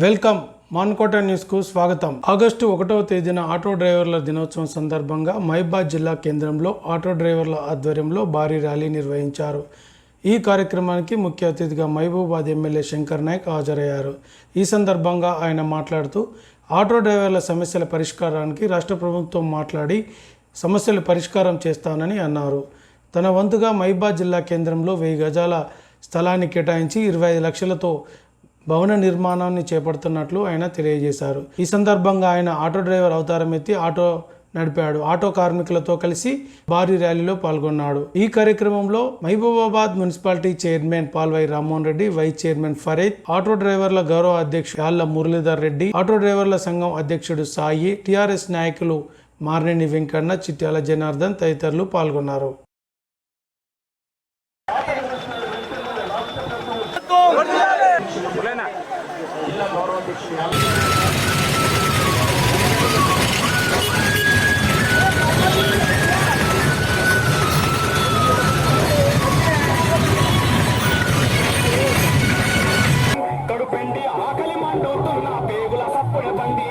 Welcome Mankota న్యూస్కు స్వాగతం. August 1వ తేదీన ఆటో డ్రైవర్ల దినోత్సవం సందర్భంగా మహబూబాబాద్ జిల్లా కేంద్రంలో ఆటో డ్రైవర్ల ఆధ్వర్యంలో భారీ ర్యాలీ నిర్వహించారు. ఈ కార్యక్రమానికి ముఖ్య అతిథిగా మహబూబాబాద్ ఎమ్మెల్యే శంకర్ నాయక్ హాజరయ్యారు. ఈ సందర్భంగా ఆయన మాట్లాడుతూ ఆటో డ్రైవర్ల సమస్యల పరిష్కారానికి రాష్ట్ర ప్రభుత్వం మాట్లాడి సమస్యలు పరిష్కారం చేస్తానని అన్నారు. తన వంతుగా మహబూబాబాద్ జిల్లా కేంద్రంలో 1000 గజాల స్థలాన్ని కేటాయించి 25 లక్షలతో భవన నిర్మాణాన్ని చేపడుతున్నట్లు ఆయన తెలియజేశారు. ఈ సందర్భంగా ఆయన ఆటో డ్రైవర్ అవతారం ఎత్తి ఆటో నడిపాడు. ఆటో కార్మికులతో కలిసి భారీ ర్యాలీలో పాల్గొన్నాడు. ఈ కార్యక్రమంలో Mahabubabad municipality chairman Palvai Rammohan Reddy, vice chairman Farid, auto డ్రైవర్ల గౌరవ అధ్యక్షుడు యాళ్ల మురళీధర్ రెడ్డి, ఆటో డ్రైవర్ల సంఘం అధ్యక్షుడు సాయి, టీఆర్ఎస్ నాయకులు మార్నేని వెంకన్న, చిట్యాల జనార్దన్ తదితరులు పాల్గొన్నారు. కడుపెండి ఆకలి మండుతున్న పేగుల సప్పుడ బండి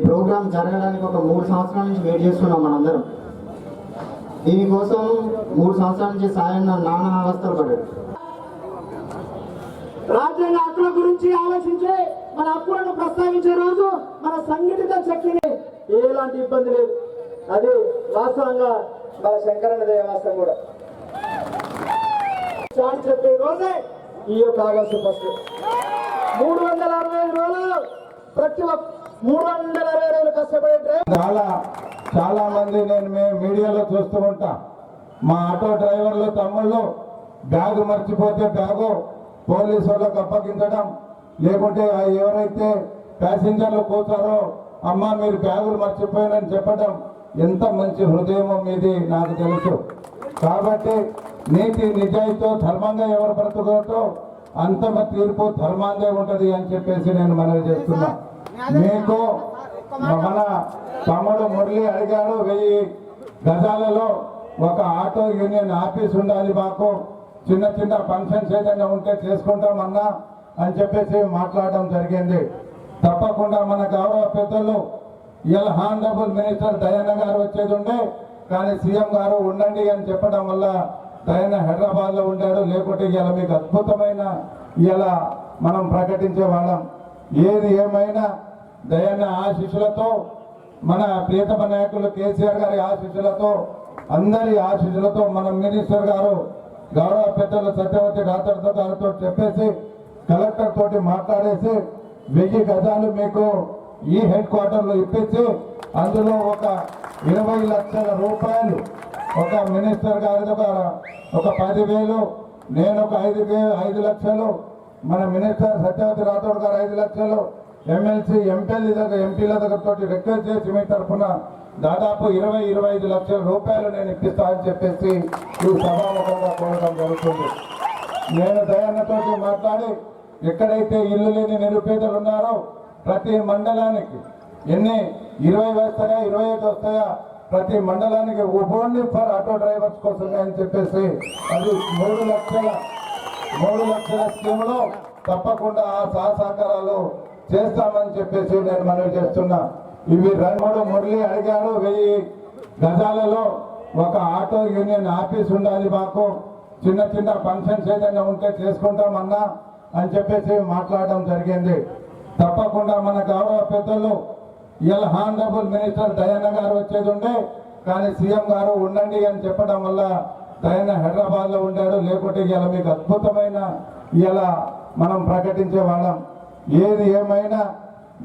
ప్రోగ్రామ్ జరగడానికి ఒక 3 సంవత్సరాల నుంచి వెయిట్ చేస్తున్నాం మనందరం. దీనికోసం 3 సంవత్సరాల నుంచి సాయం నానా అవస్థలు పడ్డాడు. రాజ్యాంగ హక్కుల గురించి ఆలోచించే మన హక్కులను ప్రస్తావించే రోజు మన సంఘటిత శక్తిని ఎలాంటి ఇబ్బంది లేదు. అది వాస్తవంగా మన శంకరన్న వాస్తవం కూడా చాటి చెప్పే రోజే ఈ యొక్క ఆగస్టు 1. 365 రోజులు ప్రతి 360 రోజులు కష్టపడే చాలా మంది మేము మీడియాలో చూస్తూ ఉంటాం. మా ఆటో డ్రైవర్లు తమ్ముళ్ళు బ్యాగు మర్చిపోతే బ్యాగు పోలీసు వాళ్ళకు అప్పగించడం, లేకుంటే ఎవరైతే ప్యాసింజర్లు కూర్చారో అమ్మ మీరు బ్యాగులు మర్చిపోయారని చెప్పడం ఎంత మంచి హృదయమో మీది నాకు తెలుసు. కాబట్టి నీతి నిజాయితీతో ధర్మంగా ఎవరు బ్రతుకుతో అంతమ తీర్పు ధర్మాంగే ఉంటది అని చెప్పేసి నేను మనవి చేస్తున్నా. మీకు మన తమ్ముడు మురళి అడిగాడు 1000 గజాలలో ఒక ఆటో యూనియన్ ఆఫీస్ ఉండాలి, మాకు చిన్న చిన్న ఫంక్షన్స్ ఏదైనా ఉంటే చేసుకుంటామన్నా అని చెప్పేసి మాట్లాడడం జరిగింది. తప్పకుండా మన గౌరవ పెద్దలు ఇలా హానరబుల్ మినిస్టర్ దయాన గారు వచ్చేది ఉండే, కానీ సీఎం గారు ఉండండి అని చెప్పడం వల్ల దయాన హైదరాబాద్లో ఉండాడు. లేకుంటే ఇలా మీకు అద్భుతమైన ఇలా మనం ప్రకటించే వాళ్ళం. ఏది ఏమైనా దయాన ఆశీస్సులతో, మన ప్రియతమ నాయకులు కేసీఆర్ గారి ఆశీస్సులతో, అందరి ఆశీస్సులతో మన మినిస్టర్ గారు గౌరవ పెద్దలు సత్యవతి రాథోడ్ గారితో చెప్పేసి కలెక్టర్ తోటి మాట్లాడేసి 1000 గజాలు మీకు ఈ హెడ్ క్వార్టర్లో ఇప్పించి అందులో ఒక 20 లక్షల రూపాయలు ఒక మినిస్టర్ గారి ఒక 10,000, నేను ఒక 5 లక్షలు, మన మినిస్టర్ సత్యవతి రాథోడ్ గారు 5 లక్షలు, ఎమ్మెల్సీ ఎంపీల దగ్గరతో రిక్వెస్ట్ చేసి మీ తరఫున దాదాపు 20-25 లక్షల రూపాయలు నేను ఇప్పిస్తా అని చెప్పేసి ఈ సభాముఖంగా కోరడం జరుగుతుంది. నేను దయాన్నతో మాట్లాడి ఎక్కడైతే ఇల్లు లేని నిరుపేదలు ఉన్నారో ప్రతి మండలానికి 20 వస్తాయా 25 వస్తాయా ప్రతి మండలానికి ఓన్లీ ఫర్ ఆటో డ్రైవర్స్ కోసమే అని చెప్పేసి అది 3 లక్షల స్కీములో తప్పకుండా ఆ సహకారాలు చేస్తామని చెప్పేసి నేను మనవి చేస్తున్నా. ఇవి 2 మురళి అడిగాడు 1000 గజాలలో ఒక ఆటో యూనియన్ ఆఫీస్ ఉండాలి, మాకు చిన్న చిన్న ఫంక్షన్స్ ఏదైనా ఉంటే చేసుకుంటామన్నా అని చెప్పేసి మాట్లాడడం జరిగింది. తప్పకుండా మన గౌరవ పెద్దలు ఇలా హానరబుల్ మినిస్టర్ దయాన గారు వచ్చేది ఉండే, కానీ సీఎం గారు ఉండండి అని చెప్పడం వల్ల దయాన హైదరాబాద్ లో ఉండాడు. లేకుంటే ఇలా మీకు అద్భుతమైన ఇలా మనం ప్రకటించే వాళ్ళం. ఏది ఏమైనా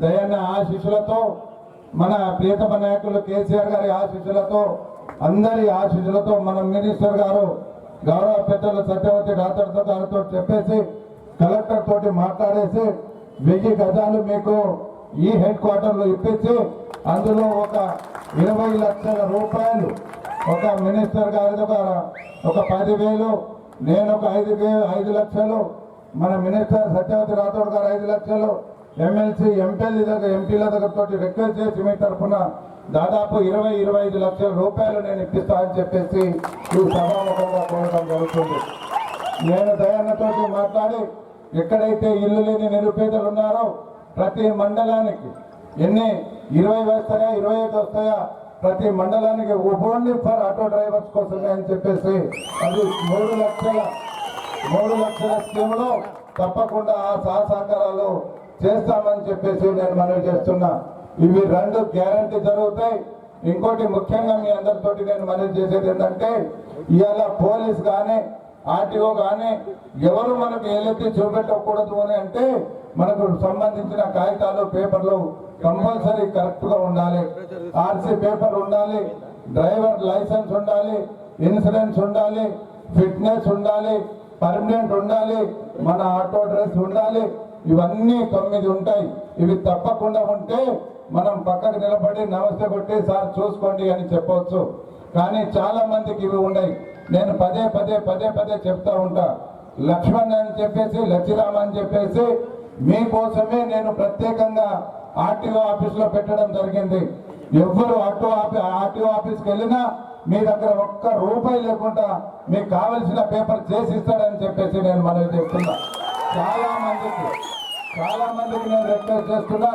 దయాన ఆశీస్సులతో, మన ప్రియతమ నాయకులు కేసీఆర్ గారి ఆశీస్సులతో, అందరి ఆశీస్సులతో మన మినిస్టర్ గారు గౌరవ పెద్దలు సత్యవతి రాథోడ్ గారితో చెప్పేసి కలెక్టర్ తోటి మాట్లాడేసి 1000 గజాలు మీకు ఈ హెడ్ క్వార్టర్ లో ఇప్పించి అందులో ఒక 20 లక్షల రూపాయలు ఒక మినిస్టర్ గారి ఒక 10,000, నేను ఒక 5 లక్షలు, మన మినిస్టర్ సత్యవతి రాథోడ్ గారు 5 లక్షలు, ఎమ్మెల్సీ ఎంపీల దగ్గర తోటి రిక్వెస్ట్ చేసి మీ తరఫున దాదాపు 20-25 లక్షల రూపాయలు నేను ఇప్పిస్తా అని చెప్పేసి ఈ సభాముఖంగా కోరడం జరుగుతుంది. నేను దయాన్నతోటి మాట్లాడి ఎక్కడైతే ఇల్లు లేని నిరుపేదలు ఉన్నారో ప్రతి మండలానికి 20 వస్తాయా 25 వస్తాయా ప్రతి మండలానికి ఓన్లీ ఫర్ ఆటో డ్రైవర్స్ కోసమే అని చెప్పేసి అది 3 లక్షల స్కీములో తప్పకుండా ఆ సహకారాలు చేస్తామని చెప్పేసి నేను మనవి చేస్తున్నా. ఇవి 2 గ్యారంటీ జరుగుతాయి. ఇంకోటి ముఖ్యంగా మీ అందరితోటి నేను మనవి చేసేది ఏంటంటే, ఇవాళ పోలీస్ కానీ ఆర్టీఓ కానీ ఎవరు మనకు ఏలెత్తి చూపెట్టకూడదు అని అంటే మనకు సంబంధించిన కాగితాలు పేపర్లు కంపల్సరీ కరెక్ట్ గా ఉండాలి. ఆర్సీ పేపర్ ఉండాలి, డ్రైవర్ లైసెన్స్ ఉండాలి, ఇన్సూరెన్స్ ఉండాలి, ఫిట్నెస్ ఉండాలి, పర్మనెంట్ ఉండాలి, మన ఆటో డ్రెస్ ఉండాలి. ఇవన్నీ 9 ఉంటాయి. ఇవి తప్పకుండా ఉంటే మనం పక్కకు నిలబడి నమస్తే కొట్టి సార్ చూసుకోండి అని చెప్పవచ్చు. కానీ చాలా మందికి ఇవి ఉన్నాయి. నేను పదే చెప్తా ఉంటా. లక్ష్మణ్ అని చెప్పేసి లచ్చిరామ్ అని చెప్పేసి మీకోసమే నేను ప్రత్యేకంగా ఆర్టీఓ ఆఫీస్ లో పెట్టడం జరిగింది. ఎవరు ఆర్టీఓ ఆఫీస్కి వెళ్ళినా మీ దగ్గర ఒక్క రూపాయి లేకుండా మీకు కావలసిన పేపర్ చేసి ఇస్తాడని చెప్పేసి నేను మనవి చెప్తున్నా. చాలా మందికి నేను రిక్వెస్ట్ చేస్తున్నా,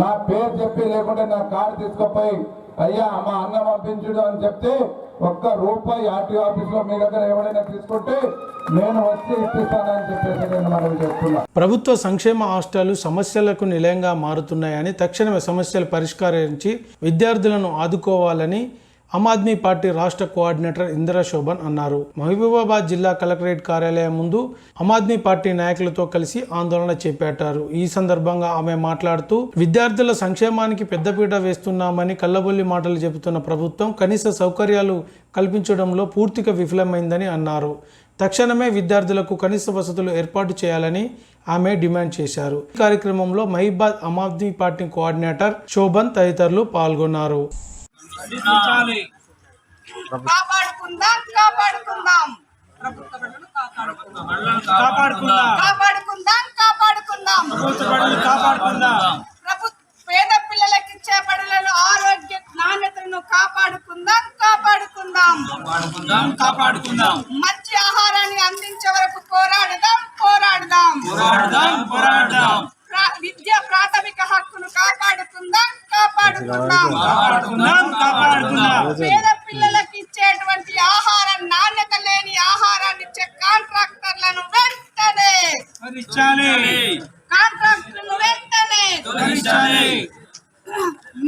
నా పేరు చెప్పి లేకుంటే నా కార్డు తీసుకుపోయి అయ్యా మా అన్న పంపించుడు అని చెప్తే ఒక్క రూపాయి ఆర్టీఓ ఆఫీస్ లో మీ దగ్గర ఎవరైనా తీసుకుంటే నేను వచ్చి ఇప్పిస్తానని చెప్పేసి నేను మనవి చేస్తున్నా. ప్రభుత్వ సంక్షేమ హాస్టళ్లు సమస్యలకు నిలయంగా మారుతున్నాయని, తక్షణమే సమస్యలు పరిష్కరించి విద్యార్థులను ఆదుకోవాలని ఆమ్ ఆద్మీ పార్టీ రాష్ట్ర కోఆర్డినేటర్ ఇందిరా శోభన్ అన్నారు. మహబూబాబాద్ జిల్లా కలెక్టరేట్ కార్యాలయం ముందు ఆమ్ ఆద్మీ పార్టీ నాయకులతో కలిసి ఆందోళన చేపట్టారు. ఈ సందర్భంగా ఆమె మాట్లాడుతూ, విద్యార్థుల సంక్షేమానికి పెద్దపీట వేస్తున్నామని కల్లబొల్లి మాటలు చెబుతున్న ప్రభుత్వం కనీస సౌకర్యాలు కల్పించడంలో పూర్తిగా విఫలమైందని అన్నారు. తక్షణమే విద్యార్థులకు కనీస వసతులు ఏర్పాటు చేయాలని ఆమె డిమాండ్ చేశారు. ఈ కార్యక్రమంలో మహబూబాబాద్ ఆమ్ ఆద్మీ పార్టీ కోఆర్డినేటర్ శోభన్ తదితరులు పాల్గొన్నారు. కాపాడుకుందాం కాపాడుకుందాం పేద పిల్లలకి ఇచ్చే బడులలో ఆరోగ్య నాణ్యతను కాపాడుకుందాం కాపాడుకుందాం మంచి ఆహారాన్ని అందించే వరకు పోరాడదాం విద్య ప్రాథమిక హక్కును కాపాడుకుందాం పేద పిల్లలకి ఇచ్చేటువంటి ఆహారం నాణ్యత లేని ఆహారాన్ని ఇచ్చే కాంట్రాక్టర్లను వెంటనే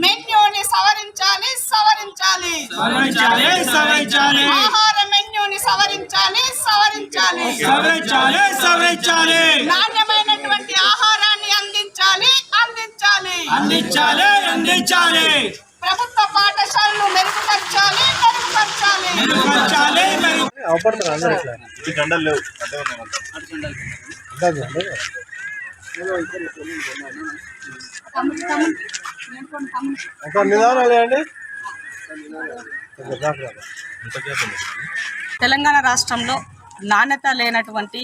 మెన్యూని సవరించాలి ఆహార మెన్యూని సవరించాలి నాణ్యమైనటువంటి ఆహారాన్ని అందించాలి ప్రభుత్వ పాఠశాలను మెరుగుపరచాలి తెలంగాణ రాష్ట్రంలో నాణ్యత లేనటువంటి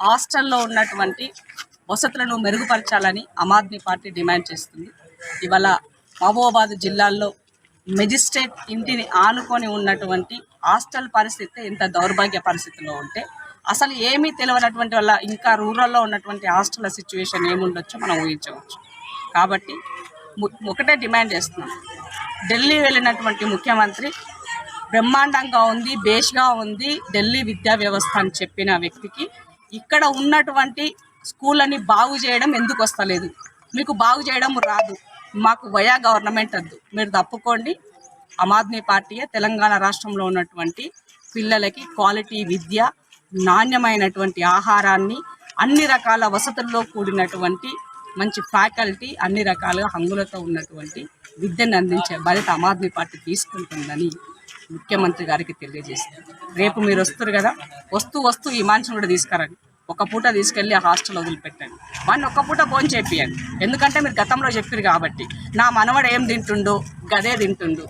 హాస్టల్లో ఉన్నటువంటి వసతులను మెరుగుపరచాలని ఆమ్ ఆద్మీ పార్టీ డిమాండ్ చేస్తుంది. ఇవాళ మహబూబాబాద్ జిల్లాల్లో మెజిస్ట్రేట్ ఇంటిని ఆనుకొని ఉన్నటువంటి హాస్టల్ పరిస్థితి ఎంత దౌర్భాగ్య పరిస్థితిలో ఉంటే అసలు ఏమీ తెలియనటువంటి వల్ల ఇంకా రూరల్లో ఉన్నటువంటి హాస్టల్ సిచ్యువేషన్ ఏముండొచ్చో మనం ఊహించవచ్చు. కాబట్టి ఒకటే డిమాండ్ చేస్తున్నాం, ఢిల్లీ వెళ్ళినటువంటి ముఖ్యమంత్రి బ్రహ్మాండంగా ఉంది, బేష్గా ఉంది ఢిల్లీ విద్యా వ్యవస్థ అని చెప్పిన వ్యక్తికి ఇక్కడ ఉన్నటువంటి స్కూళ్ళని బాగు చేయడం ఎందుకు వస్తలేదు? మీకు బాగు చేయడం రాదు, మాకు వయా గవర్నమెంట్ వద్దు, మీరు తప్పుకోండి. ఆమ్ ఆద్మీ పార్టీయే తెలంగాణ రాష్ట్రంలో ఉన్నటువంటి పిల్లలకి క్వాలిటీ విద్య, నాణ్యమైనటువంటి ఆహారాన్ని, అన్ని రకాల వసతుల్లో కూడినటువంటి మంచి ఫ్యాకల్టీ, అన్ని రకాలుగా హంగులతో ఉన్నటువంటి విద్యను అందించే బాధ్యత ఆమ్ ఆద్మీ పార్టీ తీసుకుంటుందని ముఖ్యమంత్రి గారికి తెలియజేస్తారు. రేపు మీరు వస్తారు కదా, వస్తూ ఈ మనిషిని కూడా తీసుకురండి, ఒక పూట తీసుకెళ్ళి ఆ హాస్టల్ వదిలిపెట్టండి, వాడిని ఒక్క పూట భోజనం చేపియండి. ఎందుకంటే మీరు గతంలో చెప్పారు కాబట్టి నా మనవడు ఏం తింటుండో గదే తింటుండు.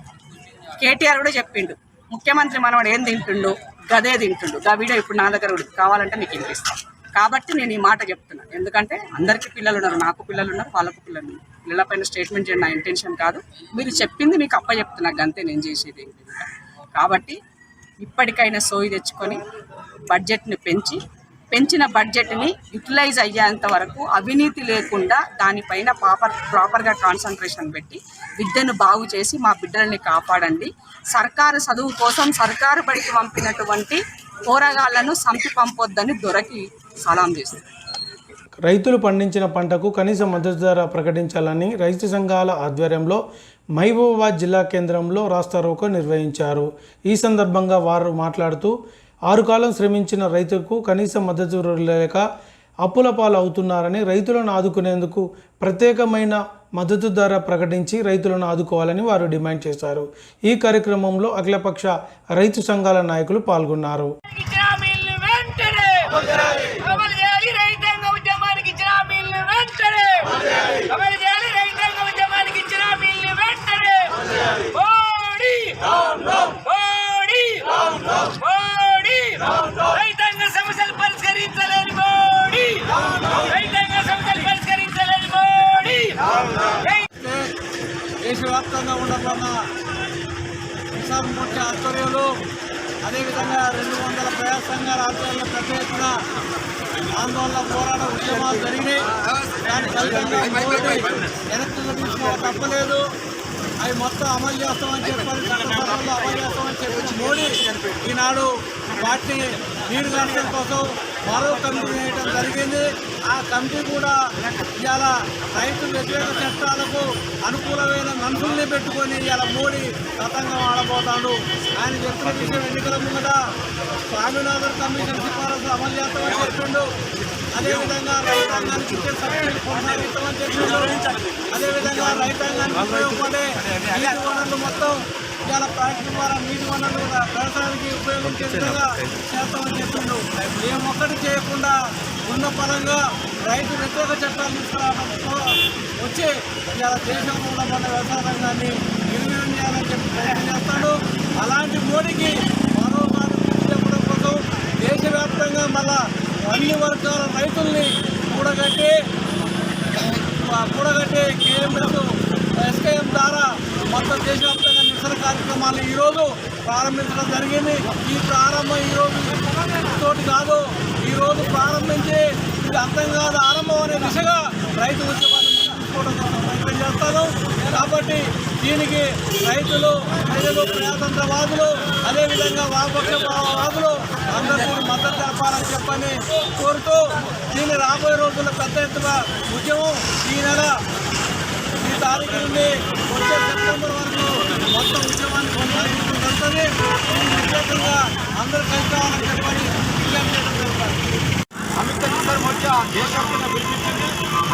కేటీఆర్ కూడా చెప్పిండు, ముఖ్యమంత్రి మనవడు ఏం తింటుండో గదే తింటుండు. ఆ వీడియో ఇప్పుడు నా దగ్గర కూడా కావాలంటే మీకు వినిపిస్తాను. కాబట్టి నేను ఈ మాట చెప్తున్నా, ఎందుకంటే అందరికీ పిల్లలు ఉన్నారు, నాకు పిల్లలు ఉన్నారు, వాళ్ళకు పిల్లలు ఉన్నారు. పిల్లలపైన స్టేట్మెంట్ చేయడం నా ఇంటెన్షన్ కాదు, మీరు చెప్పింది మీకు అప్ప చెప్తున్నా అంతే, నేను చేసేది ఏంటి. కాబట్టి ఇప్పటికైనా సోయి తెచ్చుకొని బడ్జెట్ని పెంచిన బడ్జెట్ని యూటిలైజ్ అయ్యేంత వరకు అవినీతి లేకుండా దానిపైన ప్రాపర్గా కాన్సన్ట్రేషన్ పెట్టి విద్యను బాగు చేసి మా బిడ్డల్ని కాపాడండి. సర్కారు చదువు కోసం సర్కారు బడికి పంపినటువంటి పోరగాళ్లను సంపి పంపొద్దని దొరకి సలాం చేస్తారు. రైతులు పండించిన పంటకు కనీస మద్దతు ధర ప్రకటించాలని రైతు సంఘాల ఆధ్వర్యంలో మహబూబాబాద్ జిల్లా కేంద్రంలో రాస్తారోకో నిర్వహించారు. ఈ సందర్భంగా వారు మాట్లాడుతూ 6 కాలం శ్రమించిన రైతులకు కనీస మద్దతు లేక అప్పుల పాలు అవుతున్నారని, రైతులను ఆదుకునేందుకు ప్రత్యేకమైన మద్దతు ధర ప్రకటించి రైతులను ఆదుకోవాలని వారు డిమాండ్ చేశారు. ఈ కార్యక్రమంలో అఖిలపక్ష రైతు సంఘాల నాయకులు పాల్గొన్నారు. రైతాంగ సమస్యలు పరిష్కరించలేని మోడీ, రైతాంగ సమస్యలు పరిష్కరించలేని మోడీ. దేశవ్యాప్తంగా ఉండబడిన కిసాన్ మోర్చా ఆధ్వర్యంలో, అదేవిధంగా 200 ప్రజా సంఘాల ఆధ్వర్యంలో పెద్ద ఎత్తున ఆందోళన పోరాట ఉద్యమాలు జరిగినాయి. దాని ఫలితంగా వెనక్కి తీసుకోవడం తప్పలేదు. అవి మొత్తం అమలు చేస్తామని చెప్పాలి, చట్టసభల్లో అమలు చేస్తామని చెప్పి మోడీ ఈనాడు వాటిని నీరు కాచడం కోసం మరో కమిటీ వేయడం జరిగింది. ఆ కమిటీ కూడా ఇవాళ రైతు వ్యతిరేక చట్టాలకు అనుకూలమైన మనుషుల్ని పెట్టుకొని ఇవాళ మోడీ తతంగం ఆడబోతాడు. ఆయన చెప్పిన విషయం ఎన్నికల ముందట స్వామినాథన్ కమిషన్ సిఫారసు అమలు చేస్తామని చెప్పిండు. అదేవిధంగా రైతాంగానికి ఇచ్చే సబ్సిడీలు కొనసాగిస్తామని చెప్పిండు. అదేవిధంగా రైతాంగానికి ఉపయోగపడే నీటి వనరులు మొత్తం ఇవాళ ప్రాజెక్టు ద్వారా నీటి వనరులు వ్యవసాయానికి ఉపయోగించే విధంగా చేస్తామని చెప్పిండు. ఏమొక్కటి చేయకుండా ఉన్న పరంగా రైతు వ్యతిరేక చట్టాలు తీసుకురావడంతో వచ్చి ఇవాళ దేశంలో ఉన్న మన వ్యవసాయ రంగాన్ని నిర్వీర్యం చేయాలని చెప్పి ప్రయత్నం చేస్తాడు. అలాంటి మోడీకి మరో మాట చెప్పడం కోసం దేశవ్యాప్తంగా మళ్ళా అన్ని వర్గాల రైతుల్ని కూడగట్టి కేఎంఎస్ ఎస్కేఎం ద్వారా మొత్తం దేశవ్యాప్తంగా నిరసన కార్యక్రమాలు ఈరోజు ప్రారంభించడం జరిగింది. ఈ ప్రారంభం ఈరోజు తోటి కాదు, ఈరోజు ప్రారంభించి ఇది అర్థం కాదు ఆరంభం అనే దిశగా రైతు ఉద్యమాన్ని తీసుకోవడం ప్రయత్నం చేస్తాను. కాబట్టి దీనికి రైతులు, ప్రజలు, ప్రజాతంత్రవాదులు, అదేవిధంగా వామపక్షవాదులు అందరూ మద్దతు తెలపాలని చెప్పని కోరుతూ దీన్ని రాబోయే రోజుల్లో పెద్ద ఎత్తున ఉద్యమం ఈ నెల ఈ తారీఖు నుండి వచ్చే సెప్టెంబర్ వరకు మొత్తం ఉద్యమాన్ని కొనసాగించడం జరుగుతుంది. దీనికి వ్యతిరేకంగా అందరూ కలిసి కావాలని చెప్పని విజ్ఞప్తి చేయడం జరుగుతుంది. సంయుక్త కిసాన్ మోర్చా దేశవ్యాప్తంగా పిలిపించింది.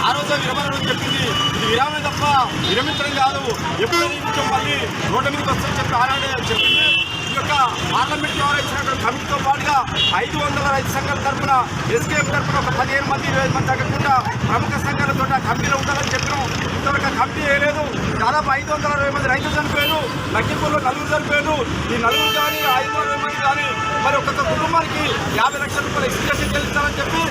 ఆ రోజు విరమణం చెప్పింది. ఇది విరామం తప్ప విరమించడం కాదు, ఎప్పుడైనా ఈ విషయం మళ్ళీ రోడ్ల మీదకి వస్తుందని చెప్పి ఆనాడే చెప్పింది. ఈ యొక్క పార్లమెంట్ ద్వారా ఇచ్చినటువంటి కమిటీతో పాటుగా 500 రైతు సంఘాల తరఫున, ఎస్కేఎం తరఫున ఒక 15 మంది 20 మంది తగ్గకుండా ప్రముఖ సంఘాలతో ఆ కమిటీలో ఉండాలని చెప్పినాం. ఇంతవరకు కమిటీ వేయలేదు. దాదాపు 520 మంది రైతులు చనిపోయారు, లక్ష్మీపూర్లో 4 చనిపోయారు. ఈ 4 కానీ 520 మంది కానీ మరి ఒక్కొక్క కుటుంబానికి 50 లక్షల రూపాయల ఎక్స్ప్రెషన్ చెల్లించాలని చెప్పి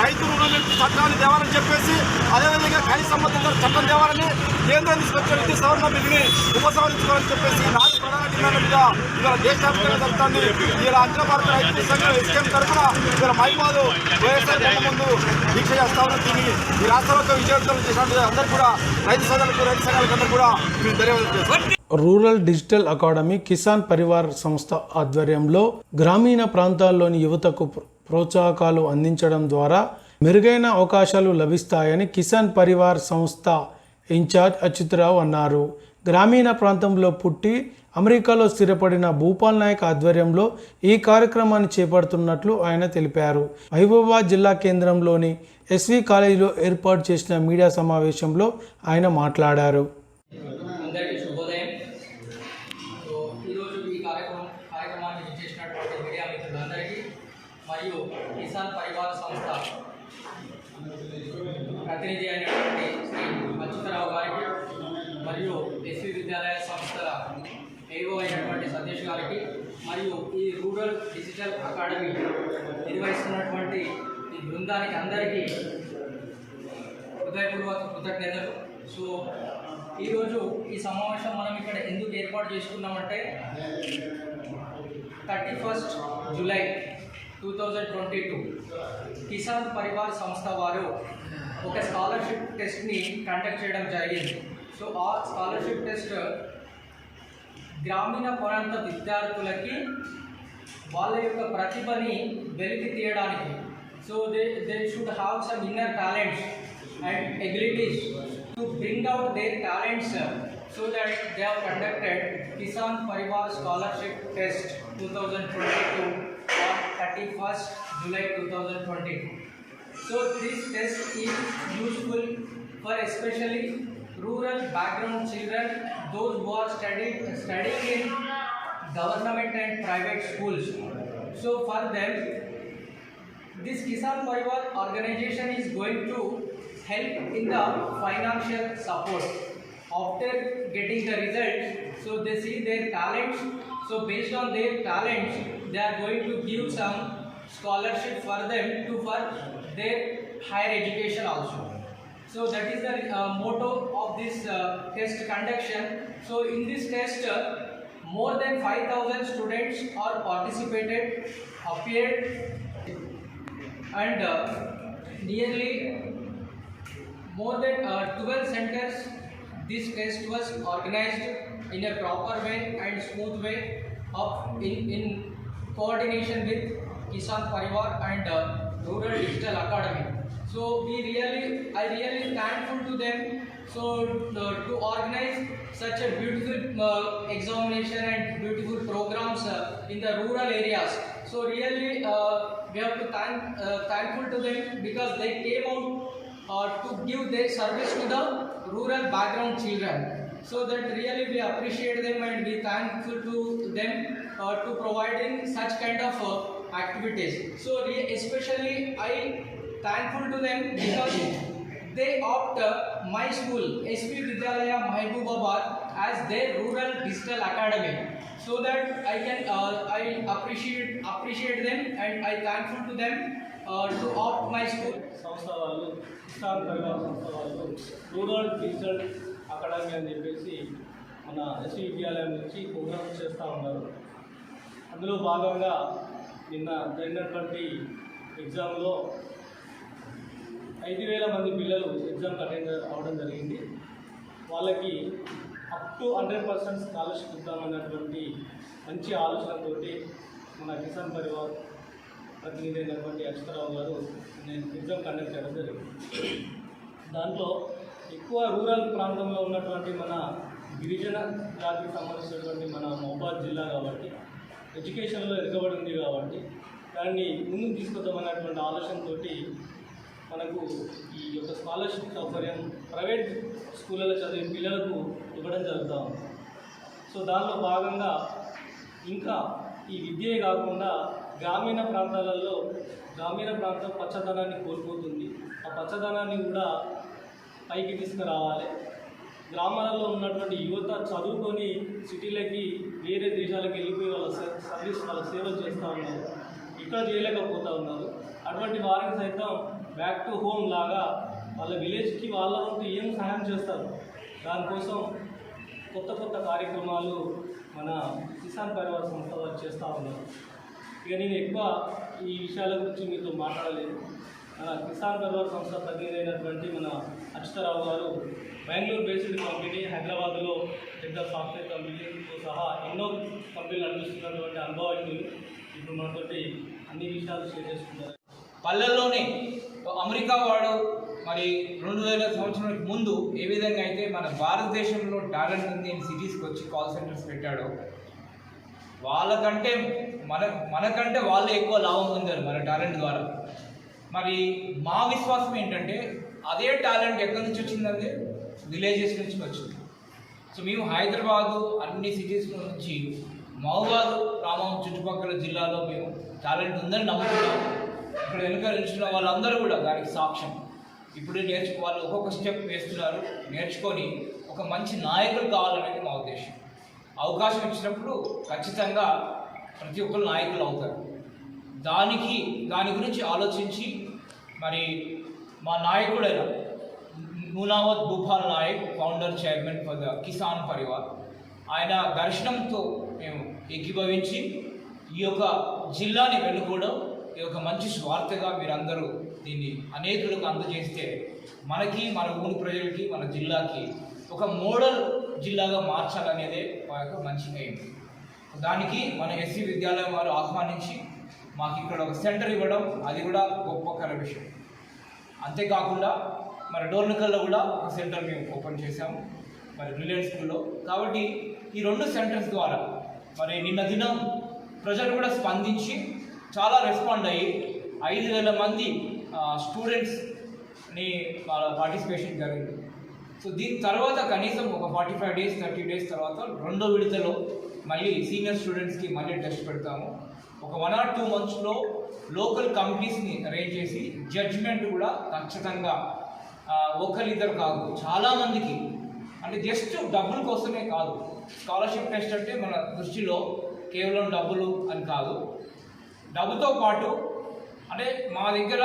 రైతు రుణమాఫీ చట్టాన్ని తేవాలని చెప్పేసి, అదేవిధంగా ఖనిజ సంబంధిత చట్టం తేవాలని, కేంద్రం తీసుకొచ్చే విద్యుత్ సవరణ బిల్లుని ఉపసంహరించుకోవాలని చెప్పేసి 4 ప్రధాన డిమాండ్ల మీద ఇవాళ దేశవ్యాప్తంగా జరుగుతుంది. ఇలా అఖిల భారత రైతు సంఘం ఎస్కేఎం తరఫున ఇవాళ మైబాద్ వైఎస్ఆర్ బొమ్మ ముందు దీక్ష చేస్తా ఉన్నాం. దీన్ని ఈ రాష్ట్రంలో విజయవంతం చేసినట్టు అందరూ కూడా రైతు సోదరులకు, రైతు సంఘాలకు కూడా మేము ధన్యవాదాలు చేస్తాం. Rural digital academy Kisan Parivar సంస్థ ఆధ్వర్యంలో గ్రామీణ ప్రాంతాల్లోని యువతకు ప్రోత్సాహకాలు అందించడం ద్వారా మెరుగైన అవకాశాలు లభిస్తాయని కిసాన్ పరివార్ సంస్థ ఇన్ఛార్జ్ అచ్యుతరావు అన్నారు. గ్రామీణ ప్రాంతంలో పుట్టి అమెరికాలో స్థిరపడిన భూపాల్ నాయక్ ఆధ్వర్యంలో ఈ కార్యక్రమాన్ని చేపడుతున్నట్లు ఆయన తెలిపారు. మహబూబాబాద్ జిల్లా కేంద్రంలోని ఎస్వి కాలేజీలో ఏర్పాటు చేసిన మీడియా సమావేశంలో ఆయన మాట్లాడారు. అందరికీ శుభోదయం. సో ఈరోజు ఈ కార్యక్రమాన్ని విచ్చేసినటువంటి మీడియా మిత్రులందరికీ మరియు కిసాన్ పరివార్ సంస్థ ప్రతినిధి అయినటువంటి శ్రీ అచ్యుతరావు గారికి మరియు ఎస్వి విద్యాలయ సంస్థల ఏఓ అయినటువంటి సతీష్ గారికి మరియు ఈ రూరల్ డిజిటల్ అకాడమీ నిర్వహిస్తున్నటువంటి ఈ బృందానికి అందరికీ హృదయపూర్వక కృతజ్ఞతలు. సో ఈరోజు ఈ సమావేశం మనం ఇక్కడ ఎందుకు ఏర్పాటు చేసుకున్నామంటే 31 జూలై 2022 కిసాన్ పరివార్ సంస్థ వారు ఒక స్కాలర్షిప్ టెస్ట్ని కండక్ట్ చేయడం జరిగింది. సో ఆ స్కాలర్షిప్ టెస్ట్ గ్రామీణ ప్రాంత విద్యార్థులకి వాళ్ళ యొక్క ప్రతిభని వెలికి తీయడానికి, so they should have some inner talents and abilities to bring out their talents, so that they have conducted Kisan Parivar Scholarship Test 2022 on 31st July 2022. So this test is useful for especially rural background children, those who are studying in government and private schools. So for them, this Kisan Parivar organization is going to help in the financial support after getting the results. So they see their talents, so based on their talents they are going to give some scholarship for them for their higher education also. So that is the motto of this test conduction. So in this test more than 5,000 students are participated, appeared, and nearly more than 12 centers this test was organized in a proper way and smooth way in coordination with Kisan Parivar and Rural Digital Academy. So I really thankful to them, so to organize such a beautiful examination and beautiful programs in the rural areas. So really we have to thankful to them, because they came out to give their service to the rural background children. So that really we appreciate them and we thankful to them to providing such kind of activities. So especially I thankful to them because they opt my school SP Vidyalaya Mahbubabad as their rural digital academy, so that I appreciate them and I thankful to them to opt my school. సంస్థ వాళ్ళు కిసాన్ పరివార్ సంస్థ వాళ్ళు rural digital academy అని చెప్పేసి మన SV విద్యాలయం నుంచి programmes చేస్తూ ఉన్నారు. అందులో భాగంగా నిన్న జరిగినటువంటి ఎగ్జామ్లో 5,000 మంది పిల్లలు ఎగ్జామ్కి అటెండ్ అవ్వడం జరిగింది. వాళ్ళకి అప్ టు 100% స్కాలర్షిప్ ఇద్దామన్నటువంటి మంచి ఆలోచనతోటి మన కిసాన్ పరివార్ ప్రతినిధి అయినటువంటి అచ్యుతరావు గారు నేను ఎగ్జామ్ కండక్ట్ చేయడం జరిగింది. దాంట్లో ఎక్కువ రూరల్ ప్రాంతంలో ఉన్నటువంటి మన గిరిజన జాతికి సంబంధించినటువంటి మన మహబూబాబాద్ జిల్లా కాబట్టి ఎడ్యుకేషన్లో ఎదగబడి ఉంది కాబట్టి దాన్ని ముందుకు తీసుకొద్దామన్నటువంటి ఆలోచనతో మనకు ఈ యొక్క స్కాలర్షిప్ సౌకర్యం ప్రైవేట్ స్కూళ్ళలో చదివే పిల్లలకు ఇవ్వడం జరుగుతూ ఉంది. సో దానిలో భాగంగా ఇంకా ఈ విద్యే కాకుండా గ్రామీణ ప్రాంతం పచ్చదనాన్ని కోల్పోతుంది. ఆ పచ్చదనాన్ని కూడా పైకి తీసుకురావాలి. గ్రామాలలో ఉన్నటువంటి యువత చదువుకొని సిటీలకి వేరే దేశాలకు వెళ్ళిపోయి వాళ్ళ సేవలు చేస్తూ ఉన్నారు, ఇక్కడ చేయలేకపోతూ ఉన్నారు. అటువంటి వారిని సైతం బ్యాక్ టు హోమ్ లాగా వాళ్ళ విలేజ్కి వాళ్ళ వంతు ఏం సహాయం చేస్తారు, దానికోసం కొత్త కొత్త కార్యక్రమాలు మన కిసాన్ పరివార్ సంస్థ వారు చేస్తూ ఉన్నారు. ఇక నేను ఎక్కువ ఈ విషయాల గురించి మీతో మాట్లాడలేదు. మన కిసాన్ పరివార్ సంస్థ ప్రతినిధి మన అచ్యుతరావు గారు బెంగళూరు బేస్డ్ కంపెనీ, హైదరాబాద్లో పెద్ద సాఫ్ట్వేర్ కంపెనీతో సహా ఎన్నో కంపెనీలు నడిపిస్తున్నటువంటి అనుభవాలు ఇప్పుడు మనతోటి అన్ని విషయాలు షేర్ చేసుకుంటారు. పల్లెల్లోనే అమెరికా వాడు మరి 2000 సంవత్సరానికి ముందు ఏ విధంగా అయితే మన భారతదేశంలో టాలెంట్ ఉంది సిటీస్కి వచ్చి కాల్ సెంటర్స్ పెట్టాడో, వాళ్ళకంటే మనకంటే వాళ్ళు ఎక్కువ లాభం పొందారు మన టాలెంట్ ద్వారా. మరి మా విశ్వాసం ఏంటంటే అదే టాలెంట్ ఎక్కడి నుంచి వచ్చిందంటే విలేజెస్ నుంచి వచ్చింది. సో మేము హైదరాబాదు అన్ని సిటీస్ నుంచి మహబూబాద్ గ్రామం చుట్టుపక్కల జిల్లాలో మేము టాలెంట్ ఉందని నమ్ముతున్నాం. ఇక్కడ వెనుక నిలిచిన వాళ్ళందరూ కూడా దానికి సాక్ష్యం. ఇప్పుడు వాళ్ళు ఒక్కొక్క స్టెప్ వేస్తున్నారు, నేర్చుకొని ఒక మంచి నాయకులు కావాలనేది మా ఉద్దేశం. అవకాశం ఇచ్చినప్పుడు ఖచ్చితంగా ప్రతి ఒక్కరు నాయకులు అవుతారు. దాని గురించి ఆలోచించి మరి మా నాయకుడైన Nunavath Bhupal Nayak, founder chairman for the Kisan Parivar, ఆయన దర్శనంతో మేము ఏకీభవించి ఈ యొక్క జిల్లాని వెన్నుకోవడం ఈ యొక్క మంచి స్వార్థగా మీరందరూ దీన్ని అనేకులకు అందజేస్తే మనకి, మన ఊరి ప్రజలకి, మన జిల్లాకి ఒక మోడల్ జిల్లాగా మార్చాలనేదే మా యొక్క మంచి ఎయిమ్. దానికి మన ఎస్సీ విద్యాలయం వారు ఆహ్వానించి మాకు ఇక్కడ ఒక సెంటర్ ఇవ్వడం, అది కూడా గొప్పకర విషయం. అంతేకాకుండా మరి డోర్నకల్లో కూడా ఒక సెంటర్ మేము ఓపెన్ చేశాము, మరి బ్రిలియంట్ స్కూల్లో. కాబట్టి ఈ 2 సెంటర్స్ ద్వారా మరి నిన్న దినం ప్రజలు కూడా స్పందించి చాలా రెస్పాండ్ అయ్యి 5000 మంది స్టూడెంట్స్ని పార్టిసిపేషన్ జరిగింది. సో దీని తర్వాత కనీసం ఒక 45 days 30 days తర్వాత 2వ విడతలో మళ్ళీ సీనియర్ స్టూడెంట్స్కి మళ్ళీ టెస్ట్ పెడతాము. ఒక 1 or 2 monthsలో లోకల్ కమిటీస్ని అరేంజ్ చేసి జడ్జిమెంట్ కూడా ఖచ్చితంగా ఒకరిద్దరు కాదు, చాలామందికి, అంటే జస్ట్ డబ్బుల కోసమే కాదు. స్కాలర్షిప్ టెస్ట్ అంటే మన దృష్టిలో కేవలం డబ్బులు అని కాదు, డబ్బుతో పాటు అంటే మా దగ్గర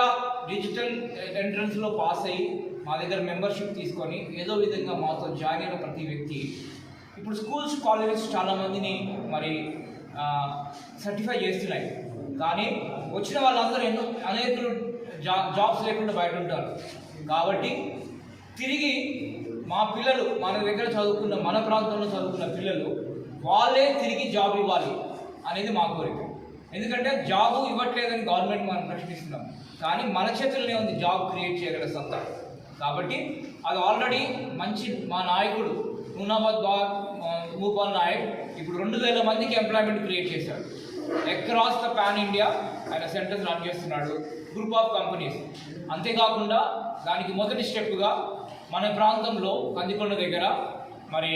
డిజిటల్ ఎంట్రన్స్లో పాస్ అయ్యి మా దగ్గర మెంబర్షిప్ తీసుకొని ఏదో విధంగా మాతో జాయిన్ అయిన ప్రతి వ్యక్తి ఇప్పుడు స్కూల్స్, కాలేజెస్ చాలామందిని మరి సర్టిఫై చేస్తున్నాయి. కానీ వచ్చిన వాళ్ళందరూ అనేకులు జాబ్స్ లేకుండా బయట ఉంటారు. కాబట్టి తిరిగి మా పిల్లలు మన దగ్గర చదువుకున్న, మన ప్రాంతంలో చదువుకున్న పిల్లలు వాళ్ళే తిరిగి జాబ్ ఇవ్వాలి అనేది మా కోరిక. ఎందుకంటే జాబు ఇవ్వట్లేదని గవర్నమెంట్ మనం ప్రశ్నిస్తున్నాం, కానీ మన చేతుల్లోనే ఉంది జాబ్ క్రియేట్ చేయగల సత్తా. కాబట్టి అది ఆల్రెడీ మంచి మా నాయకుడు నూనావత్ భూపాల్ నాయక్ ఇప్పుడు 2000 మందికి ఎంప్లాయ్మెంట్ క్రియేట్ చేశాడు. అక్రాస్ ద పాన్ ఇండియా ఆయన సెంటర్స్ రన్ చేస్తున్నాడు, గ్రూప్ ఆఫ్ కంపెనీస్. అంతేకాకుండా దానికి మొదటి స్టెప్గా మన ప్రాంతంలో కందికొండ దగ్గర మరి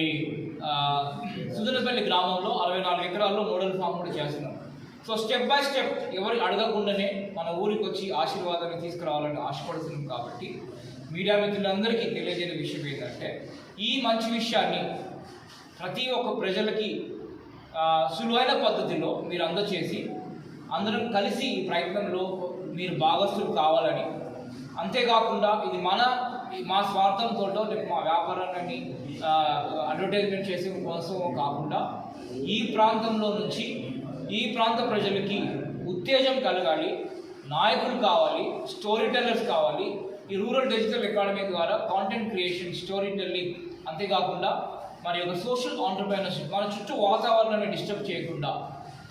సుదనపల్లి గ్రామంలో 64 ఎకరాల్లో మోడల్ ఫామ్ కూడా చేస్తున్నాం. సో స్టెప్ బై స్టెప్ ఎవరు అడగకుండానే మన ఊరికి వచ్చి ఆశీర్వాదాన్ని తీసుకురావాలని ఆశపడుతున్నాం. కాబట్టి మీడియా మిత్రులందరికీ తెలియజేయని విషయం ఏంటంటే ఈ మంచి విషయాన్ని ప్రతి ఒక్క ప్రజలకి సులువైన పద్ధతిలో మీరు అందచేసి అందరం కలిసి ఈ ప్రయత్నంలో మీరు భాగస్తులు కావాలని, అంతేకాకుండా ఇది మా స్వార్థంతో లేక మా వ్యాపారాన్ని అడ్వర్టైజ్మెంట్ చేసే కోసం కాకుండా ఈ ప్రాంతంలో నుంచి ఈ ప్రాంత ప్రజలకి ఉత్తేజం కలగాలి, నాయకులు కావాలి, స్టోరీ టెల్లర్స్ కావాలి. ఈ రూరల్ డిజిటల్ అకాడమీ ద్వారా కాంటెంట్ క్రియేషన్, స్టోరీ టెల్లింగ్, అంతేకాకుండా మరి ఒక సోషల్ ఆంటర్ప్రైనర్షిప్, మన చుట్టూ వాతావరణాన్ని డిస్టర్బ్ చేయకుండా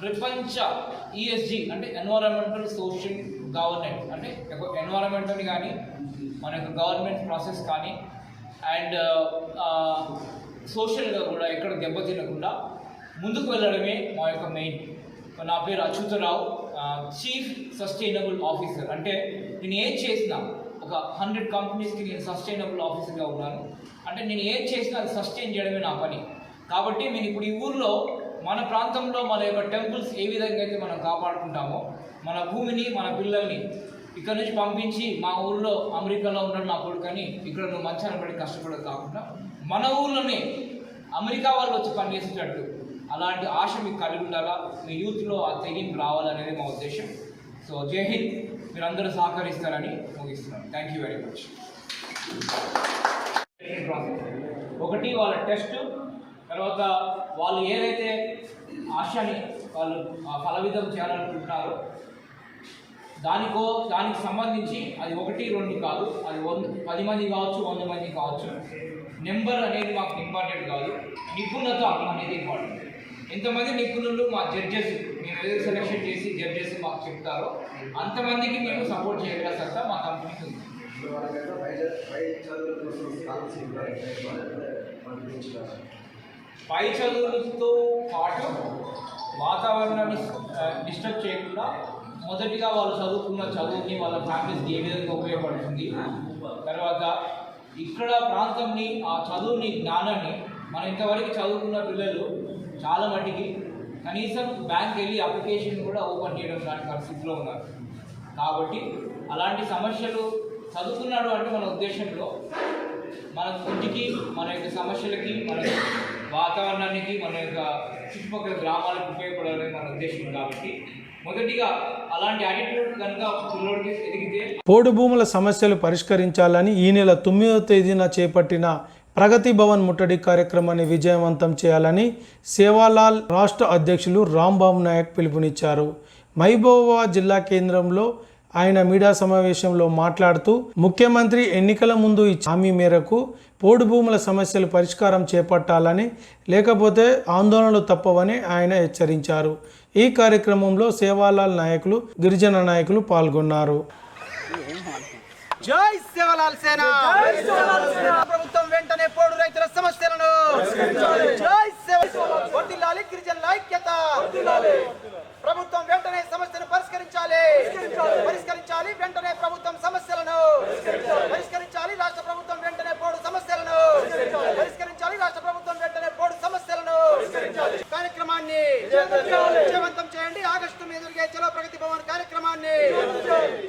ప్రపంచ ESG అంటే ఎన్వైరాన్మెంటల్ సోషల్ గవర్నెన్స్, అంటే ఎన్వైరాన్మెంటల్ కానీ మన యొక్క గవర్నమెంట్ ప్రాసెస్ కానీ అండ్ సోషల్గా కూడా ఎక్కడ దెబ్బతినకుండా ముందుకు వెళ్ళడమే మా యొక్క మెయిన్. నా పేరు అచ్యుతరావు, చీఫ్ సస్టైనబుల్ ఆఫీసర్. అంటే నేను ఏం చేసినా ఒక 100 కంపెనీస్కి నేను సస్టైనబుల్ ఆఫీసర్గా ఉన్నాను. అంటే నేను ఏం చేసినా అది సస్టైన్ చేయడమే నా పని. కాబట్టి నేను ఇప్పుడు ఈ ఊర్లో మన ప్రాంతంలో మన యొక్క టెంపుల్స్ ఏ విధంగా అయితే మనం కాపాడుకుంటామో, మన భూమిని, మన పిల్లల్ని ఇక్కడ నుంచి పంపించి మా ఊళ్ళో అమెరికాలో ఉన్నాడు నా కొడుకని ఇక్కడ నువ్వు మంచాన పడి కష్టపడదు కాకుండా మన ఊళ్ళోనే అమెరికా వాళ్ళు వచ్చి పనిచేసేటట్టు అలాంటి ఆశ మీకు కలిగి ఉండాలా, మీ యూత్లో ఆ తెగింపు రావాలనేది మా ఉద్దేశం. సో జై హింద్. మీరందరూ సహకరిస్తారని ముగిస్తున్నాను. Thank you very much. ఒకటి వాళ్ళ టెస్ట్, తర్వాత వాళ్ళు ఏదైతే ఆశని వాళ్ళు ఫలవిధం చేయాలనుకుంటున్నారో దానికి సంబంధించి అది 1, 2 కాదు, అది 10 మంది కావచ్చు, 100 మంది కావచ్చు. నెంబర్ అనేది మాకు ఇంపార్టెంట్ కాదు, నిపుణత అనేది ఇంపార్టెంట్. ఎంతమంది నిపుణులు మా జడ్జెస్ మేము ఏదైతే సెలెక్షన్ చేసి జడ్జెస్ మాకు చెప్తారో అంతమందికి మేము సపోర్ట్ చేయగల సత్తా మా కంపెనీకి ఉంది. పై చదువులతో పాటు వాతావరణాన్ని డిస్టర్బ్ చేయకుండా మొదటిగా వాళ్ళు చదువుకున్న చదువుని వాళ్ళ ఫ్యామిలీస్కి ఏ విధంగా ఉపయోగపడుతుంది, తర్వాత ఇక్కడ ప్రాంతంని ఆ చదువుని జ్ఞానాన్ని మనం ఇంతవరకు చదువుకున్న పిల్లలు చాలా మట్టికి కనీసం బ్యాంక్ వెళ్ళి అప్లికేషన్ కూడా ఓపెన్ చేయడం లాంటి పరిస్థితిలో ఉన్నారు. కాబట్టి అలాంటి సమస్యలు చదువుకున్నాడు అంటే మన ఉద్దేశంలో మన ఇంటికి, మన యొక్క సమస్యలకి, మన వాతావరణానికి, మన యొక్క చుట్టుపక్కల గ్రామాలకు ఉపయోగపడాలని మన ఉద్దేశం. కాబట్టి మొదటిగా అలాంటి యాటిట్యూడ్ కనుక పిల్లోడికి ఎదిగితే పోడు భూముల సమస్యలు పరిష్కరించాలని ఈ నెల 9వ తేదీన చేపట్టిన ప్రగతి భవన్ ముట్టడి కార్యక్రమాన్ని విజయవంతం చేయాలని సేవాలాల్ రాష్ట్ర అధ్యక్షులు రాంబాబు నాయక్ పిలుపునిచ్చారు. మహబూబాబాద్ జిల్లా కేంద్రంలో ఆయన మీడియా సమావేశంలో మాట్లాడుతూ ముఖ్యమంత్రి ఎన్నికల ముందు ఇచ్చిన హామీ మేరకు పోడు భూముల సమస్యలు పరిష్కారం చేపట్టాలని, లేకపోతే ఆందోళనలు తప్పవని ఆయన హెచ్చరించారు. ఈ కార్యక్రమంలో సేవాలాల్ నాయకులు, గిరిజన నాయకులు పాల్గొన్నారు. జై సేవలాల్ సేన, ప్రభుత్వం వెంటనే పోడు రైతుల సమస్యలను జై సేవలాలి గిరిజనుల ఐక్యత, ప్రభుత్వం వెంటనే సమస్యను పరిష్కరించాలి, వెంటనే ప్రభుత్వం సమస్యలను పరిష్కరించాలి, రాష్ట్ర ప్రభుత్వం వెంటనే పోడు సమస్యలను పరిష్కరించాలి, రాష్ట్ర ప్రభుత్వం వెంటనే పోడు సమస్యలను కార్యక్రమాన్ని విజయవంతం చేయండి. ఆగస్టు మీద జరిగే చలో ప్రగతి భవన్ కార్యక్రమాన్ని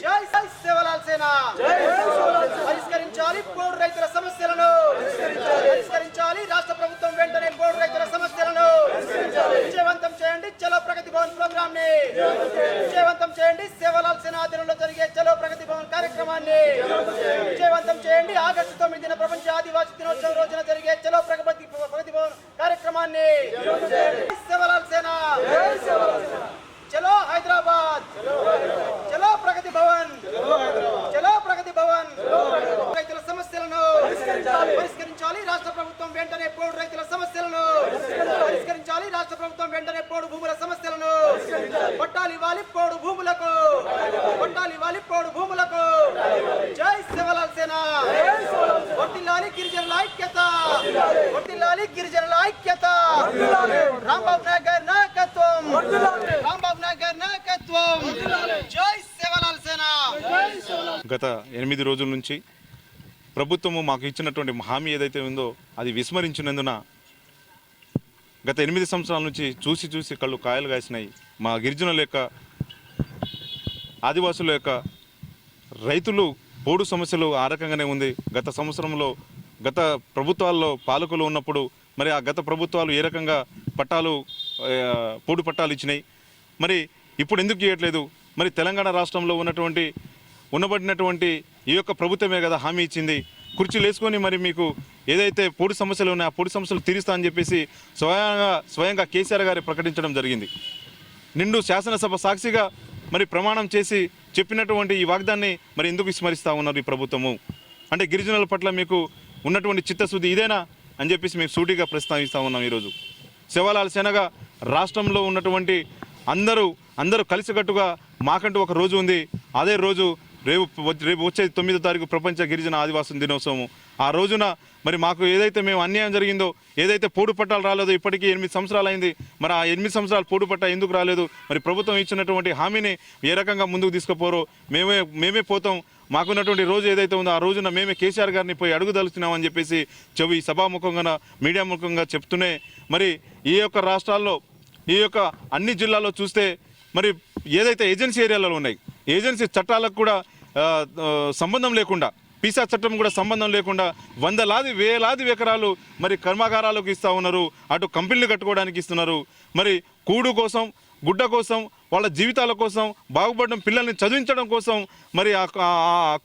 జై సేవలాల్ సేన పరిష్కరించాలి, పోడు రైతుల సమస్యలను పరిష్కరించాలి, రాష్ట్ర ప్రభుత్వం వెంటనే పోడు రైతుల సమస్యలను విజయవంతం చేయండి. చలో ప్రగతి భవన్ ప్రోగ్రామ్ ని విజయవంతం చేయండి. సేవలాల్ సేన ఆధ్వర్యంలో జరిగే చలో ప్రగతి భవన్ కార్యక్రమాన్ని విజయవంతం చేయండి. ఆగస్టు 9న ప్రపంచ ఆదివాసీ దినోత్సవం రోజున జరిగే చలో ప్రగతి భవన్ కార్యక్రమాన్ని సేవలాల్ సేన, చలో హైదరాబాద్, చలో ప్రగతి భవన్, చలో ప్రగతి భవన్. రైతుల సమస్యలను పరిష్కరించాలి, రాష్ట్ర ప్రభుత్వం వెంటనే పోడు రైతుల సమస్యలను పరిష్కరించాలి, రాష్ట్ర ప్రభుత్వం వెంటనే పోడు భూముల సమస్యలను పట్టాలు ఇవ్వాలి, పోడు భూములకు పట్టాలు ఇవ్వాలి, పోడు భూములకు. జై సేవలాల్ సేన, వర్ధిల్లాలి గిరిజనుల ఐక్యత, వర్ధిల్లాలి గిరిజనుల ఐక్యత. రాంబాబు నాయక్ గారి నాయకత్వం, రాంబాబు నాయక్ గారి నాయకత్వం. జై సేవలాల్ సేన. గత 8 రోజుల నుంచి ప్రభుత్వము మాకు ఇచ్చినటువంటి హామీ ఏదైతే ఉందో అది విస్మరించినందున గత 8 సంవత్సరాల నుంచి చూసి కళ్ళు కాయలు కాసినాయి. మా గిరిజనుల యొక్క, ఆదివాసుల యొక్క, రైతులు పోడు సమస్యలు ఆ రకంగానే ఉంది. గత సంవత్సరంలో గత ప్రభుత్వాల్లో పాలకులు ఉన్నప్పుడు మరి ఆ గత ప్రభుత్వాలు ఏ రకంగా పోడు పట్టాలు ఇచ్చినాయి, మరి ఇప్పుడు ఎందుకు చేయట్లేదు? మరి తెలంగాణ రాష్ట్రంలో ఉండబడినటువంటి ఈ యొక్క ప్రభుత్వమే కదా హామీ ఇచ్చింది. కుర్చీలు వేసుకొని మరి మీకు ఏదైతే పొడి సమస్యలు ఉన్నాయో ఆ పొడి సమస్యలు తీరుస్తా అని చెప్పేసి స్వయంగా కేసీఆర్ గారు ప్రకటించడం జరిగింది. నిండు శాసనసభ సాక్షిగా మరి ప్రమాణం చేసి చెప్పినటువంటి ఈ వాగ్దాన్ని మరి ఎందుకు విస్మరిస్తూ ఉన్నారు ఈ ప్రభుత్వము? అంటే గిరిజనుల పట్ల మీకు ఉన్నటువంటి చిత్తశుద్ధి ఇదేనా అని చెప్పేసి మేము సూటిగా ప్రస్తావిస్తూ ఉన్నాం. ఈరోజు సేవలాల్ సేనగా రాష్ట్రంలో ఉన్నటువంటి అందరూ కలిసికట్టుగా మాకంటూ ఒక రోజు ఉంది. అదే రోజు రేపు వచ్చే 9వ తారీఖు ప్రపంచ గిరిజన ఆదివాసుల దినోత్సవం. ఆ రోజున మరి మాకు ఏదైతే మేము అన్యాయం జరిగిందో, ఏదైతే పోడు పట్టాలు రాలేదో, ఇప్పటికీ 8 సంవత్సరాలు అయింది. మరి ఆ 8 సంవత్సరాలు పోడు పట్టా ఎందుకు రాలేదు? మరి ప్రభుత్వం ఇచ్చినటువంటి హామీని ఏ రకంగా ముందుకు తీసుకుపోరో మేమే పోతాం. మాకున్నటువంటి రోజు ఏదైతే ఉందో ఆ రోజున మేమే కేసీఆర్ గారిని పోయి అడుగుదలుచున్నామని చెప్పేసి ఈ సభాముఖంగా మీడియా ముఖంగా చెప్తూనే మరి ఈ యొక్క రాష్ట్రాల్లో, ఈ యొక్క అన్ని జిల్లాల్లో చూస్తే మరి ఏదైతే ఏజెన్సీ ఏరియాలలో ఉన్నాయి, ఏజెన్సీ చట్టాలకు కూడా సంబంధం లేకుండా, పీసా చట్టం కూడా సంబంధం లేకుండా వేలాది ఎకరాలు మరి కర్మాగారాలకు ఇస్తూ ఉన్నారు. అటు కంపెనీలు కట్టుకోవడానికి ఇస్తున్నారు. మరి కూడు కోసం, గుడ్డ కోసం వాళ్ళ జీవితాల కోసం బాగుపడడం, పిల్లల్ని చదివించడం కోసం మరి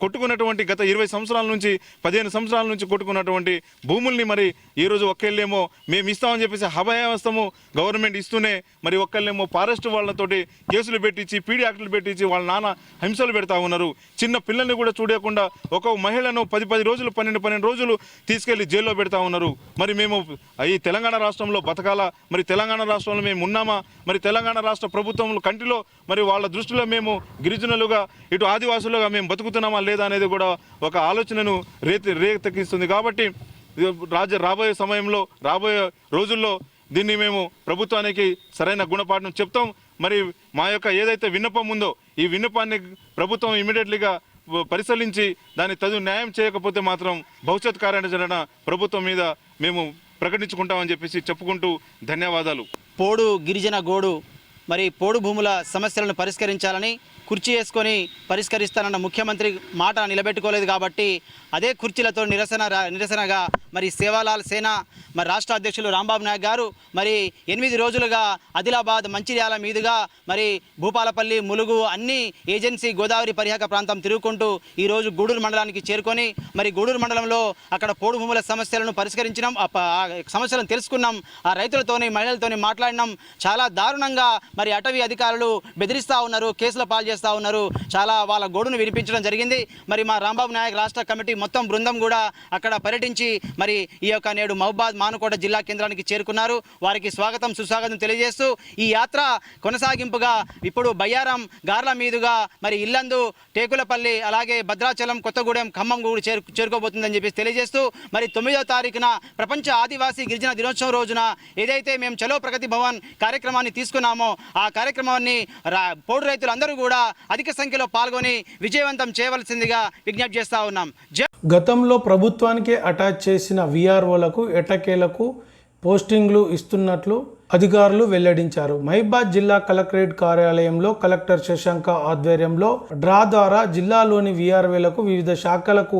కొట్టుకున్నటువంటి గత 20 సంవత్సరాల నుంచి 15 సంవత్సరాల నుంచి కొట్టుకున్నటువంటి భూముల్ని మరి ఈరోజు ఒక్కళ్ళేమో మేము ఇస్తామని చెప్పేసి అభయావస్థము గవర్నమెంట్ ఇస్తూనే మరి ఒక్కళ్ళేమో ఫారెస్ట్ వాళ్ళతోటి కేసులు పెట్టించి పీడీ యాక్టులు పెట్టించి వాళ్ళ నాన్న హింసలు పెడతా ఉన్నారు. చిన్న పిల్లల్ని కూడా చూడకుండా ఒక మహిళను 10 రోజులు 12 రోజులు తీసుకెళ్లి జైల్లో పెడతా ఉన్నారు. మరి మేము ఈ తెలంగాణ రాష్ట్రంలో బతకాలా? మరి తెలంగాణ రాష్ట్రంలో మేము ఉన్నామా? మరి తెలంగాణ రాష్ట్ర ప్రభుత్వం కంటిలో మరి వాళ్ళ దృష్టిలో మేము గిరిజనులుగా ఇటు ఆదివాసులుగా మేము బతుకుతున్నామా లేదా అనేది కూడా ఒక ఆలోచనను రేకెత్తిస్తుంది. కాబట్టి రాబోయే సమయంలో రాబోయే రోజుల్లో దీన్ని మేము ప్రభుత్వానికి సరైన గుణపాఠం చెప్తాం. మరి మా యొక్క ఏదైతే విన్నపం ఉందో ఈ విన్నపాన్ని ప్రభుత్వం ఇమీడియట్లీగా పరిశీలించి దాన్ని తగు న్యాయం చేయకపోతే మాత్రం భవిష్యత్ కార్యాచరణ ప్రభుత్వం మీద మేము ప్రకటించుకుంటామని చెప్పేసి చెప్పుకుంటూ ధన్యవాదాలు. పోడు గిరిజన గోడు మరి పోడు భూముల సమస్యలను పరిష్కరించాలని కుర్చీ వేసుకొని పరిష్కరిస్తానన్న ముఖ్యమంత్రి మాట నిలబెట్టుకోలేదు కాబట్టి అదే కుర్చీలతో నిరసనగా మరి సేవాలాల్ సేన మరి రాష్ట్ర అధ్యక్షులు రాంబాబు నాయక్ గారు మరి 8 రోజులుగా ఆదిలాబాద్ మంచిర్యాల మీదుగా మరి భూపాలపల్లి ములుగు అన్ని ఏజెన్సీ గోదావరి పరిహాక ప్రాంతం తిరుగుకుంటూ ఈరోజు గూడూరు మండలానికి చేరుకొని మరి గూడూరు మండలంలో అక్కడ పోడు భూముల సమస్యలను పరిష్కరించినాం, ఆ సమస్యలను తెలుసుకున్నాం, ఆ రైతులతోని మహిళలతోని మాట్లాడినాం. చాలా దారుణంగా మరి అటవీ అధికారులు బెదిరిస్తూ ఉన్నారు, కేసుల పాలు చేస్తూ ఉన్నారు. చాలా వాళ్ళ గోడును వినిపించడం జరిగింది. మరి మా రాంబాబు నాయక్ రాష్ట్ర కమిటీ మొత్తం బృందం కూడా అక్కడ పర్యటించి మరి ఈ యొక్క నేడు మహబూబాద్ మానుకోట జిల్లా కేంద్రానికి చేరుకున్నారు. వారికి స్వాగతం సుస్వాగతం తెలియజేస్తూ ఈ యాత్ర కొనసాగింపుగా ఇప్పుడు బయ్యారం గార్ల మీదుగా మరి ఇల్లందు టేకులపల్లి అలాగే భద్రాచలం కొత్తగూడెం ఖమ్మం కూడా చేరుకోబోతుందని చెప్పేసి తెలియజేస్తూ మరి 9వ తారీఖున ప్రపంచ ఆదివాసీ గిరిజన దినోత్సవం రోజున ఏదైతే మేము చలో ప్రగతి భవన్ కార్యక్రమాన్ని తీసుకున్నామో ఆ కార్యక్రమాన్ని పోడు రైతులందరూ కూడా అధిక సంఖ్యలో పాల్గొని విజయవంతం చేయవలసిందిగా విజ్ఞప్తి చేస్తా ఉన్నాం. గతంలో ప్రభుత్వానికి అటాచ్ చేసిన విఆర్ఓలకు ఎటకేలకు పోస్టింగ్లు ఇస్తున్నట్లు అధికారులు వెల్లడించారు. మహబూబాద్ జిల్లా కలెక్టరేట్ కార్యాలయంలో కలెక్టర్ శశాంక ఆధ్వర్యంలో డ్రా ద్వారా జిల్లాలోని విఆర్ఓలకు వివిధ శాఖలకు